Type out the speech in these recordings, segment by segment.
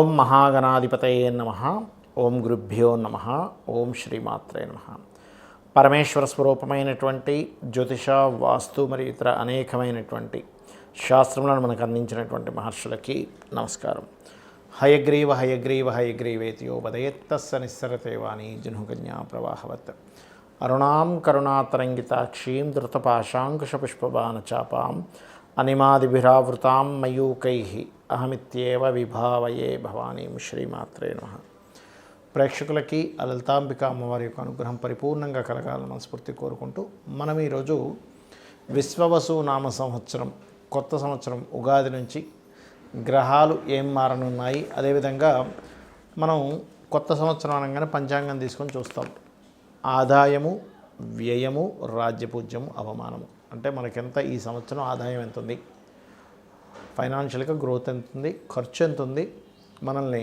ఓం మహాగణాధిపతయే నమః. ఓం గురుభ్యో నమః. ఓం శ్రీమాత్రే నమః. పరమేశ్వర స్వరూపమైనటువంటి జ్యోతిష, వాస్తు మరియు ఇతర అనేకమైనటువంటి శాస్త్రములను మనకు అందించినటువంటి మహర్షులకి నమస్కారం. హయగ్రీవ హయగ్రీవ హయగ్రీవేతియో వదయత్తస్స నిస్సరతే వాణి జనుకన్యా ప్రవాహవత్. అరుణాం కరుణాతరంగితాక్షీం ధృతపాశాంకుశపుష్పబాణచాపాం అనిమాదిభిరావృతాం మయూకైః అహమిత్యేవ విభావయే భవానీం. శ్రీమాత్రే నమః. ప్రేక్షకులకి లలితాంబిక అమ్మవారి యొక్క అనుగ్రహం పరిపూర్ణంగా కలగాలని మనస్ఫూర్తి కోరుకుంటూ మనం ఈరోజు విశ్వవసు నామ సంవత్సరం కొత్త సంవత్సరం ఉగాది నుంచి గ్రహాలు ఏం మారనున్నాయి, అదేవిధంగా మనం కొత్త సంవత్సరం అనగానే పంచాంగం తీసుకొని చూస్తాం. ఆదాయము, వ్యయము, రాజ్యపూజ్యము, అవమానము. అంటే మనకెంత ఈ సంవత్సరం ఆదాయం ఎంత ఉంది, ఫైనాన్షియల్గా గ్రోత్ ఎంత ఉంది, ఖర్చు ఎంత ఉంది, మనల్ని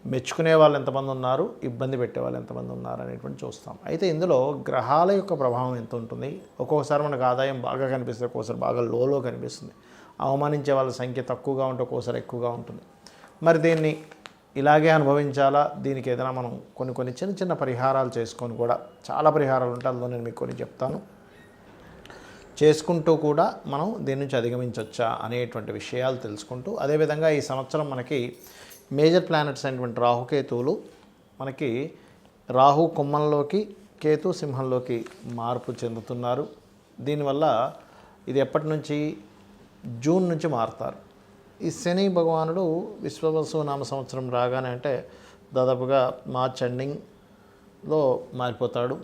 మెచ్చుకునే వాళ్ళు ఎంతమంది ఉన్నారు, ఇబ్బంది పెట్టే వాళ్ళు ఎంతమంది ఉన్నారు అనేటువంటి చూస్తాం. అయితే ఇందులో గ్రహాల యొక్క ప్రభావం ఎంత ఉంటుంది. ఒక్కొక్కసారి మనకు ఆదాయం బాగా కనిపిస్తుంది, ఒక్కోసారి బాగా లోలో కనిపిస్తుంది. అవమానించే వాళ్ళ సంఖ్య తక్కువగా ఉంటే ఒక్కోసారి ఎక్కువగా ఉంటుంది. మరి దీన్ని ఇలాగే అనుభవించాలా, దీనికి ఏదైనా మనం కొన్ని చిన్న చిన్న పరిహారాలు చేసుకొని కూడా, చాలా పరిహారాలు ఉంటాయి, అందులో నేను మీకు కొన్ని చెప్తాను, చేసుకుంటూ కూడా మనం దీని నుంచి అధిగమించవచ్చా అనేటువంటి విషయాలు తెలుసుకుంటూ, అదేవిధంగా ఈ సంవత్సరం మనకి మేజర్ ప్లానెట్స్ అయినటువంటి రాహుకేతువులు మనకి రాహు కుంభంలోకి, కేతు సింహంలోకి మార్పు చెందుతున్నారు. దీనివల్ల ఇది ఎప్పటి నుంచి, జూన్ నుంచి మారుతారు. ఈ శని భగవానుడు విశ్వవసు నామ సంవత్సరం రాగానే అంటే దాదాపుగా మార్చ్ ఎండింగ్లో మారిపోతాడు.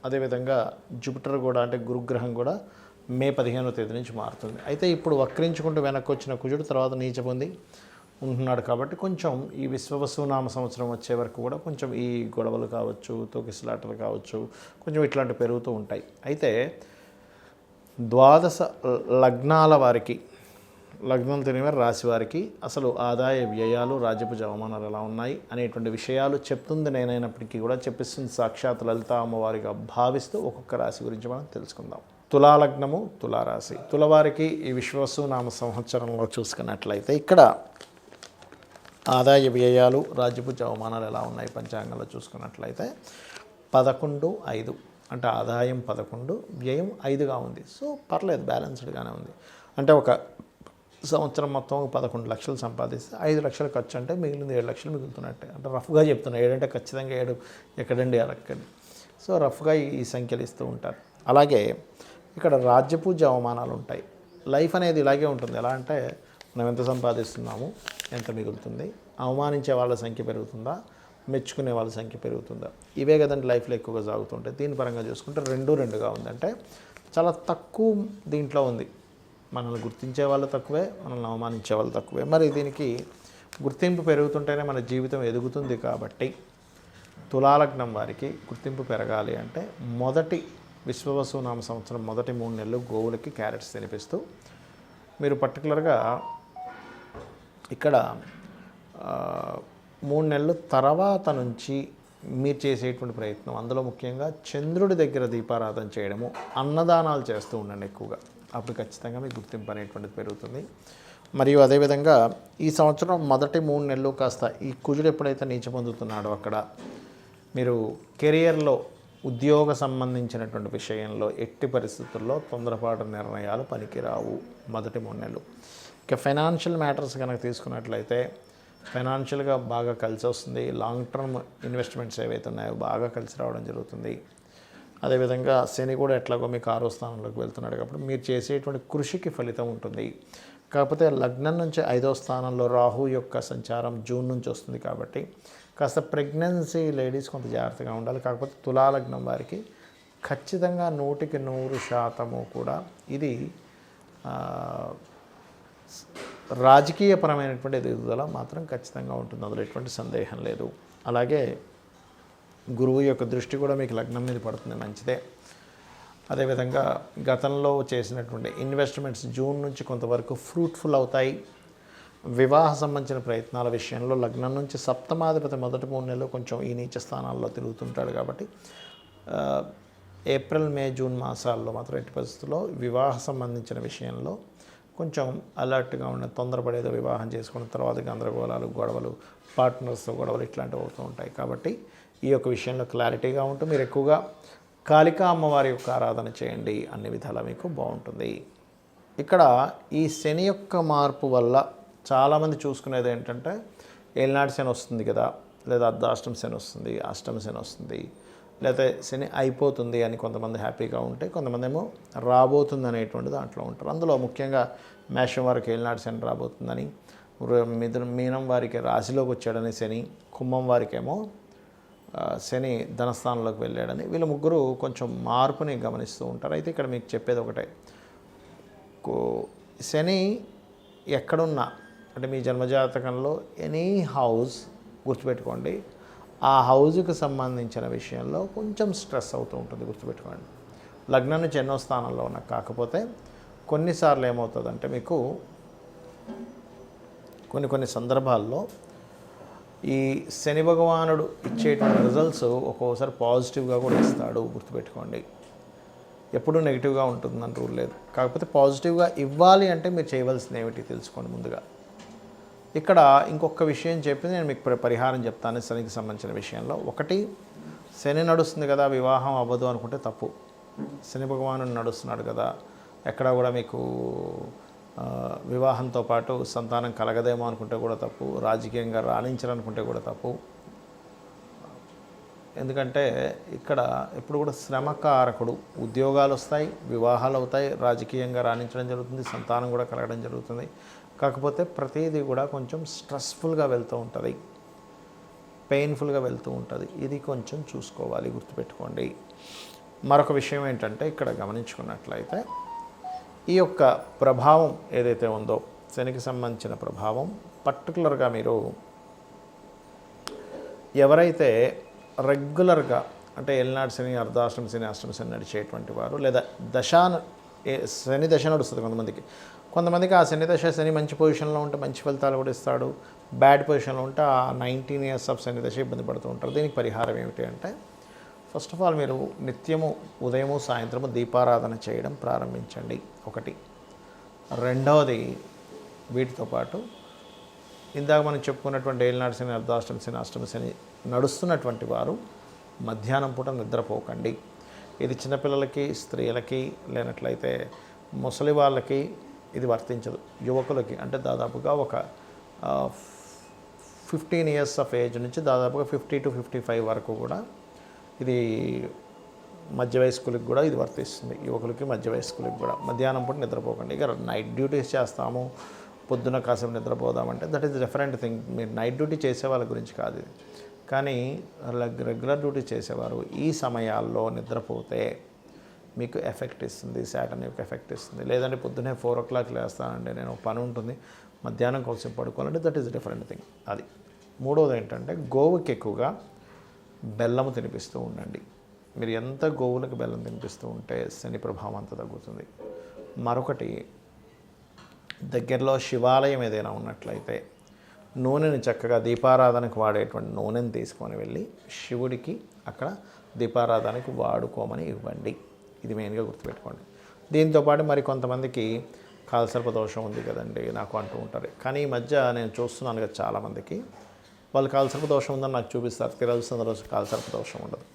అదేవిధంగా జూపిటర్ కూడా, అంటే గురుగ్రహం కూడా మే 15వ తేదీ నుంచి మారుతుంది. అయితే ఇప్పుడు వక్రించుకుంటూ వెనక్కి వచ్చిన కుజుడు తర్వాత నీచ పొంది ఉంటున్నాడు. కాబట్టి కొంచెం ఈ విశ్వవసు నామ సంవత్సరం వచ్చే వరకు కూడా కొంచెం ఈ గొడవలు కావచ్చు, తోకిసలాటలు కావచ్చు, కొంచెం ఇట్లాంటివి పెరుగుతూ ఉంటాయి. అయితే 12 లగ్నాల వారికి, లగ్నం తెలియని రాశి వారికి అసలు ఆదాయ వ్యయాలు, రాజ్యపు అవమానాలు ఎలా ఉన్నాయి అనేటువంటి విషయాలు చెప్తుంది నేనైనప్పటికీ కూడా చెప్పిస్తుంది సాక్షాత్ లలిత అమ్మవారిగా భావిస్తూ ఒక్కొక్క రాశి గురించి మనం తెలుసుకుందాం. తులాలగ్నము, తులారాశి. తులవారికి ఈ విశ్వవసు నామ సంవత్సరంలో చూసుకున్నట్లయితే ఇక్కడ ఆదాయ వ్యయాలు, రాజ్యపు అవమానాలు ఎలా ఉన్నాయి పంచాంగంలో చూసుకున్నట్లయితే 11/5 అంటే ఆదాయం 11, వ్యయం 5గా ఉంది. సో పర్లేదు, బ్యాలెన్స్డ్గానే ఉంది. అంటే ఒక సంవత్సరం మొత్తం 11 లక్షలు సంపాదిస్తే 5 లక్షలు ఖర్చు, అంటే మిగిలింది 7 లక్షలు మిగులుతున్నట్టే. అంటే రఫ్గా చెప్తున్నా, 7 అంటే ఖచ్చితంగా 7 ఎక్కడండి అరక్కడి. సో రఫ్గా ఈ సంఖ్యలు ఇస్తూ ఉంటారు. అలాగే ఇక్కడ రాజ్యపూజ అవమానాలు ఉంటాయి. లైఫ్ అనేది ఇలాగే ఉంటుంది. ఎలా అంటే మనం ఎంత సంపాదిస్తున్నాము, ఎంత మిగులుతుంది, అవమానించే వాళ్ళ సంఖ్య పెరుగుతుందా, మెచ్చుకునే వాళ్ళ సంఖ్య పెరుగుతుందా, ఇవే కదండి లైఫ్లో ఎక్కువగా సాగుతుంటాయి. దీని పరంగా చూసుకుంటే 2-2గా ఉంది. అంటే చాలా తక్కువ దీంట్లో ఉంది. మనల్ని గుర్తించే వాళ్ళు తక్కువే, మనల్ని అవమానించే వాళ్ళు తక్కువే. మరి దీనికి గుర్తింపు పెరుగుతుంటేనే మన జీవితం ఎదుగుతుంది. కాబట్టి తులాలగ్నం వారికి గుర్తింపు పెరగాలి అంటే మొదటి విశ్వవసు నామ సంవత్సరం మొదటి 3 నెలలు గోవులకి క్యారెట్స్ తినిపిస్తూ, మీరు పర్టికులర్గా ఇక్కడ 3 నెలలు తర్వాత నుంచి మీరు చేసేటువంటి ప్రయత్నం, అందులో ముఖ్యంగా చంద్రుడి దగ్గర దీపారాధన చేయడము, అన్నదానాలు చేస్తూ ఉండండి ఎక్కువగా. అప్పుడు ఖచ్చితంగా మీకు గుర్తింపు అనేటువంటిది పెరుగుతుంది. మరియు అదేవిధంగా ఈ సంవత్సరం మొదటి 3 నెలలు కాస్త ఈ కుజుడు ఎప్పుడైతే నీచ పొందుతున్నాడో అక్కడ మీరు కెరియర్లో, ఉద్యోగ సంబంధించినటువంటి విషయంలో ఎట్టి పరిస్థితుల్లో తొందరపాటు నిర్ణయాలు పనికిరావు మొదటి 3 నెలలు. ఇక ఫైనాన్షియల్ మ్యాటర్స్ కనుక తీసుకున్నట్లయితే ఫైనాన్షియల్గా బాగా కలిసి వస్తుంది. లాంగ్ టర్మ్ ఇన్వెస్ట్మెంట్స్ ఏవైతే ఉన్నాయో బాగా కలిసి రావడం జరుగుతుంది. అదేవిధంగా శని కూడా ఎట్లాగో మీకు 6వ స్థానంలోకి వెళ్తున్నాడు కాబట్టి మీరు చేసేటువంటి కృషికి ఫలితం ఉంటుంది. కాకపోతే లగ్నం నుంచి 5వ స్థానంలో రాహు యొక్క సంచారం జూన్ నుంచి వస్తుంది. కాబట్టి కాస్త ప్రెగ్నెన్సీ లేడీస్ కొంత జాగ్రత్తగా ఉండాలి. కాకపోతే తులాలగ్నం వారికి ఖచ్చితంగా 100% కూడా ఇది రాజకీయపరమైనటువంటి ఎదుగుదల మాత్రం ఖచ్చితంగా ఉంటుంది, అందులో ఎటువంటి సందేహం లేదు. అలాగే గురువు యొక్క దృష్టి కూడా మీకు లగ్నం మీద పడుతుంది, మంచిదే. అదేవిధంగా గతంలో చేసినటువంటి ఇన్వెస్ట్మెంట్స్ జూన్ నుంచి కొంతవరకు ఫ్రూట్ఫుల్ అవుతాయి. వివాహ సంబంధించిన ప్రయత్నాల విషయంలో లగ్నం నుంచి సప్తమాధిపతి మొదటి 3 నెలలు కొంచెం ఈ నీచ స్థానాల్లో తిరుగుతుంటాడు. కాబట్టి ఏప్రిల్, మే, జూన్ మాసాల్లో మాత్రం ఎట్టి పరిస్థితుల్లో వివాహ సంబంధించిన విషయంలో కొంచెం అలర్ట్గా ఉండే, తొందరపడేదో వివాహం చేసుకున్న తర్వాత గందరగోళాలు, గొడవలు, పార్ట్నర్స్తో గొడవలు ఇట్లాంటివి అవుతూ ఉంటాయి. కాబట్టి ఈ యొక్క విషయంలో క్లారిటీగా ఉంటూ మీరు ఎక్కువగా కాళికా అమ్మవారి యొక్క ఆరాధన చేయండి, అన్ని విధాలా మీకు బాగుంటుంది. ఇక్కడ ఈ శని యొక్క మార్పు వల్ల చాలామంది చూసుకునేది ఏంటంటే ఏలినాటి శని వస్తుంది కదా, లేదా అర్ధాష్టమ శని వస్తుంది, అష్టమ శని వస్తుంది, లేకపోతే శని అయిపోతుంది అని కొంతమంది హ్యాపీగా ఉంటే, కొంతమంది ఏమో రాబోతుంది అనేటువంటి దాంట్లో ఉంటారు. అందులో ముఖ్యంగా మేషం వారికి ఏలినాటి శని రాబోతుందని, మీనం వారికి రాశిలోకి వచ్చాడని శని, కుంభం వారికేమో శని ధనస్థానంలోకి వెళ్ళాడని, వీళ్ళ ముగ్గురు కొంచెం మార్పుని గమనిస్తూ ఉంటారు. అయితే ఇక్కడ మీకు చెప్పేది ఒకటే, శని ఎక్కడున్నా అంటే మీ జన్మజాతకంలో ఎనీ హౌస్ గుర్తుపెట్టుకోండి, ఆ హౌజ్కి సంబంధించిన విషయంలో కొంచెం స్ట్రెస్ అవుతూ ఉంటుంది, గుర్తుపెట్టుకోండి. లగ్నం నుంచి ఎన్నో స్థానంలో ఉన్న, కాకపోతే కొన్నిసార్లు ఏమవుతుందంటే మీకు కొన్ని సందర్భాల్లో ఈ శని భగవానుడు ఇచ్చేటువంటి రిజల్ట్స్ ఒక్కోసారి పాజిటివ్గా కూడా ఇస్తాడు, గుర్తుపెట్టుకోండి. ఎప్పుడూ నెగిటివ్గా ఉంటుందని రూల్ లేదు. కాకపోతే పాజిటివ్గా ఇవ్వాలి అంటే మీరు చేయవలసింది ఏమిటి తెలుసుకోండి ముందుగా. ఇక్కడ ఇంకొక విషయం చెప్పి నేను మీకు పరిహారం చెప్తాను శనికి సంబంధించిన విషయంలో. ఒకటి, శని నడుస్తుంది కదా వివాహం అవ్వదు అనుకుంటే తప్పు. శని భగవానుడు నడుస్తున్నాడు కదా, ఎక్కడ కూడా మీకు వివాహంతో పాటు సంతానం కలగదేమో అనుకుంటే కూడా తప్పు, రాజకీయంగా రాణించాలనుకుంటే కూడా తప్పు. ఎందుకంటే ఇక్కడ ఎప్పుడు కూడా శ్రమకారకుడు, ఉద్యోగాలు వస్తాయి, వివాహాలు అవుతాయి, రాజకీయంగా రాణించడం జరుగుతుంది, సంతానం కూడా కలగడం జరుగుతుంది. కాకపోతే ప్రతిదీ కూడా కొంచెం స్ట్రెస్ఫుల్గా వెళ్తూ ఉంటుంది, పెయిన్ఫుల్గా వెళ్తూ ఉంటుంది. ఇది కొంచెం చూసుకోవాలి, గుర్తుపెట్టుకోండి. మరొక విషయం ఏంటంటే ఇక్కడ గమనించుకున్నట్లయితే ఈ యొక్క ప్రభావం ఏదైతే ఉందో శనికి సంబంధించిన ప్రభావం, పర్టికులర్గా మీరు ఎవరైతే రెగ్యులర్గా అంటే ఏలినాటి శని, అర్ధాష్టమ శని, అష్టమ శని నడిచేటువంటి వారు, లేదా శని దశ నడుస్తుంది కొంతమందికి ఆ శని దశ, శని మంచి పొజిషన్లో ఉంటే మంచి ఫలితాలు కూడా ఇస్తాడు, బ్యాడ్ పొజిషన్లో ఉంటే ఆ 19 years ఆఫ్ శని దశ ఇబ్బంది పడుతూ ఉంటారు. దీనికి పరిహారం ఏమిటి అంటే, ఫస్ట్ ఆఫ్ ఆల్ మీరు నిత్యము ఉదయము సాయంత్రము దీపారాధన చేయడం ప్రారంభించండి, ఒకటి. రెండవది, వీటితో పాటు ఇందాక మనం చెప్పుకున్నటువంటి ఏలినాటి శని, అర్ధాష్టమ శని, అష్టమ శని నడుస్తున్నటువంటి వారు మధ్యాహ్నం పూట నిద్రపోకండి. ఇది చిన్నపిల్లలకి, స్త్రీలకి, లేనట్లయితే ముసలి వాళ్ళకి ఇది వర్తించదు. యువకులకి అంటే దాదాపుగా ఒక 15 years ఆఫ్ ఏజ్ నుంచి దాదాపుగా 50 to 55 వరకు కూడా ఇది మధ్య వయస్కులకి కూడా ఇది వర్తిస్తుంది. యువకులకి, మధ్య వయస్కులకి కూడా మధ్యాహ్నం పూట నిద్రపోకండి. ఇక నైట్ డ్యూటీస్ చేస్తాము, పొద్దున కాసేపు నిద్రపోదామంటే దట్ ఈస్ డిఫరెంట్ థింగ్. మీరు నైట్ డ్యూటీ చేసే వాళ్ళ గురించి కాదు ఇది. కానీ రెగ్యులర్ డ్యూటీ చేసేవారు ఈ సమయాల్లో నిద్రపోతే మీకు ఎఫెక్ట్ ఇస్తుంది, శాటర్న్ యొక్క ఎఫెక్ట్ ఇస్తుంది. లేదంటే పొద్దున్నే 4 o'clock లేస్తానంటే నేను పని ఉంటుంది, మధ్యాహ్నం కోసం పడుకోవాలంటే దట్ ఈస్ డిఫరెంట్ థింగ్. అది. మూడవది ఏంటంటే గోవుకి ఎక్కువగా బెల్లము తినిపిస్తూ ఉండండి. మీరు ఎంత గోవులకు బెల్లం తినిపిస్తూ ఉంటే శని ప్రభావం అంత తగ్గుతుంది. మరొకటి, దగ్గరలో శివాలయం ఏదైనా ఉన్నట్లయితే నూనెని చక్కగా దీపారాధనకు వాడేటువంటి నూనెని తీసుకొని వెళ్ళి శివుడికి అక్కడ దీపారాధనకు వాడుకోమని ఇవ్వండి. ఇది మెయిన్గా గుర్తుపెట్టుకోండి. దీంతోపాటు మరి కొంతమందికి కాలసర్ప దోషం ఉంది కదండి నాకు అంటూ ఉంటారు. కానీ ఈ మధ్య నేను చూస్తున్నాను కదా చాలామందికి వాళ్ళు కాలసర్ప దోషం ఉందని నాకు చూపిస్తారు. తిరగలసిన రోజు కాలసర్ప దోషం ఉండదు.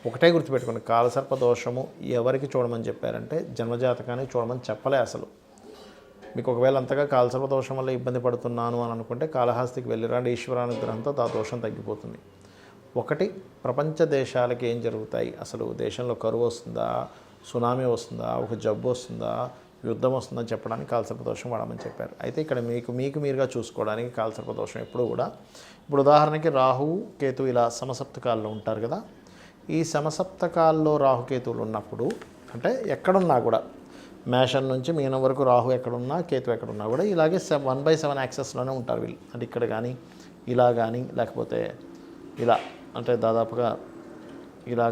ఒకటే గుర్తుపెట్టుకోండి, కాలసర్ప దోషము ఎవరికి చూడమని చెప్పారంటే జన్మజాతకానికి చూడమని చెప్పలే అసలు. మీకు ఒకవేళ అంతగా కాలసర్ప దోషం వల్ల ఇబ్బంది పడుతున్నాను అని అనుకుంటే కాళహస్తికి వెళ్ళిరండి, ఈశ్వరానుగ్రహంతో ఆ దోషం తగ్గిపోతుంది. ఒకటి, ప్రపంచ దేశాలకి ఏం జరుగుతాయి, అసలు దేశంలో కరువు వస్తుందా, సునామీ వస్తుందా, ఒక జబ్బు వస్తుందా, యుద్ధం వస్తుందని చెప్పడానికి కాలసర్ప దోషం వాడమని చెప్పారు. అయితే ఇక్కడ మీకు మీరుగా చూసుకోవడానికి కాలసర్ప దోషం ఎప్పుడు కూడా, ఇప్పుడు ఉదాహరణకి రాహువు కేతు ఇలా సమసప్తకాల్లో ఉంటారు కదా, ఈ సమసప్తకాల్లో రాహుకేతువులు ఉన్నప్పుడు అంటే ఎక్కడున్నా కూడా మేషం నుంచి మీనం వరకు రాహు ఎక్కడున్నా, కేతు ఎక్కడున్నా కూడా ఇలాగే 1/7 యాక్సెస్లోనే ఉంటారు వీళ్ళు. అంటే ఇక్కడ కానీ ఇలా కానీ లేకపోతే ఇలా, అంటే దాదాపుగా ఇలా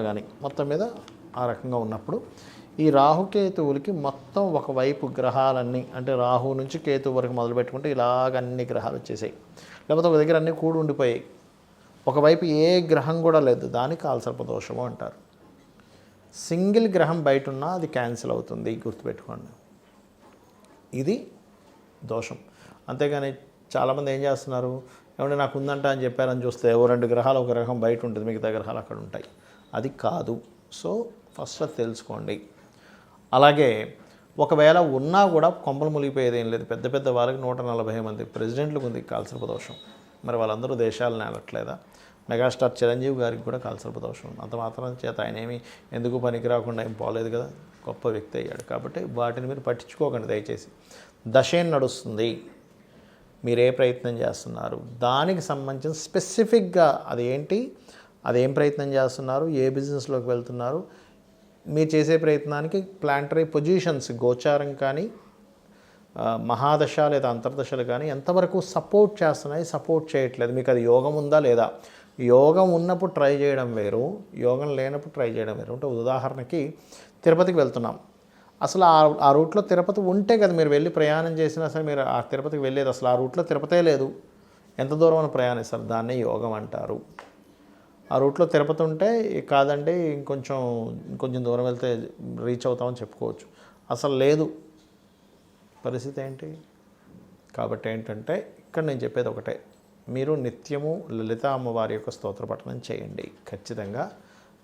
కానీ మొత్తం మీద ఆ రకంగా ఉన్నప్పుడు ఈ రాహుకేతువులకి మొత్తం ఒకవైపు గ్రహాలన్నీ, అంటే రాహు నుంచి కేతు వరకు మొదలు పెట్టుకుంటే ఇలాగ అన్ని గ్రహాలు వచ్చేసాయి, లేకపోతే ఒక దగ్గర అన్నీ కూడి ఉండిపోయాయి, ఒకవైపు ఏ గ్రహం కూడా లేదు, దానికి కాలసర్ప దోషము అంటారు. సింగిల్ గ్రహం బయట ఉన్నా అది క్యాన్సిల్ అవుతుంది, గుర్తుపెట్టుకోండి. ఇది దోషం. అంతేగాని చాలామంది ఏం చేస్తున్నారు, ఏమంటే నాకు ఉందంట అని చెప్పారని చూస్తే 2 గ్రహాలు ఒక గ్రహం బయట ఉంటుంది, మిగతా గ్రహాలు అక్కడ ఉంటాయి. అది కాదు. సో ఫస్ట్ అది తెలుసుకోండి. అలాగే ఒకవేళ ఉన్నా కూడా కొంపలు మునిగిపోయేది ఏం లేదు. పెద్ద పెద్ద వాళ్ళకి 140 మంది ప్రెసిడెంట్లకు ఉంది కాలసర్ప దోషం. మరి వాళ్ళందరూ దేశాలను ఏలట్లేదా? మెగాస్టార్ చిరంజీవి గారికి కూడా కాలసర్ప దోషం. అంత మాత్రం చేత ఆయన ఎందుకు పనికి రాకుండా ఏం పోలేదు కదా, గొప్ప వ్యక్తి అయ్యాడు. కాబట్టి వాటిని మీరు పట్టించుకోకండి దయచేసి. దశ ఏం నడుస్తుంది, మీరు ఏ ప్రయత్నం చేస్తున్నారు, దానికి సంబంధించిన స్పెసిఫిక్గా అదేం ప్రయత్నం చేస్తున్నారు, ఏ బిజినెస్లోకి వెళ్తున్నారు, మీరు చేసే ప్రయత్నానికి ప్లాంటరీ పొజిషన్స్ గోచారం కానీ మహాదశ లేదా అంతర్దశలు కానీ ఎంతవరకు సపోర్ట్ చేస్తున్నాయి, సపోర్ట్ చేయట్లేదు, మీకు అది యోగం ఉందా లేదా. యోగం ఉన్నప్పుడు ట్రై చేయడం వేరు, యోగం లేనప్పుడు ట్రై చేయడం వేరు. అంటే ఉదాహరణకి తిరుపతికి వెళ్తున్నాం, అసలు ఆ రూట్లో తిరుపతి ఉంటే కదా మీరు వెళ్ళి ప్రయాణం చేసినా సరే మీరు ఆ తిరుపతికి వెళ్ళేది. అసలు ఆ రూట్లో తిరుపతే లేదు, ఎంత దూరం అని ప్రయాణిస్తారు, దాన్నే యోగం అంటారు. ఆ రూట్లో తిరుపతి ఉంటే కాదండి ఇంకొంచెం దూరం వెళ్తే రీచ్ అవుతామని చెప్పుకోవచ్చు. అసలు లేదు, పరిస్థితి ఏంటి? కాబట్టి ఏంటంటే ఇక్కడ నేను చెప్పేది ఒకటే, మీరు నిత్యము లలిత అమ్మవారి యొక్క స్తోత్ర పఠనం చేయండి. ఖచ్చితంగా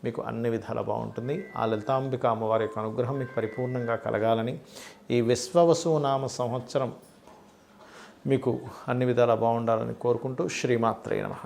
మీకు అన్ని విధాలా బాగుంటుంది. ఆ లలితాంబిక అమ్మవారి యొక్క అనుగ్రహం మీకు పరిపూర్ణంగా కలగాలని, ఈ విశ్వవసు నామ సంవత్సరం మీకు అన్ని విధాలా బాగుండాలని కోరుకుంటూ శ్రీమాత్రే నమః.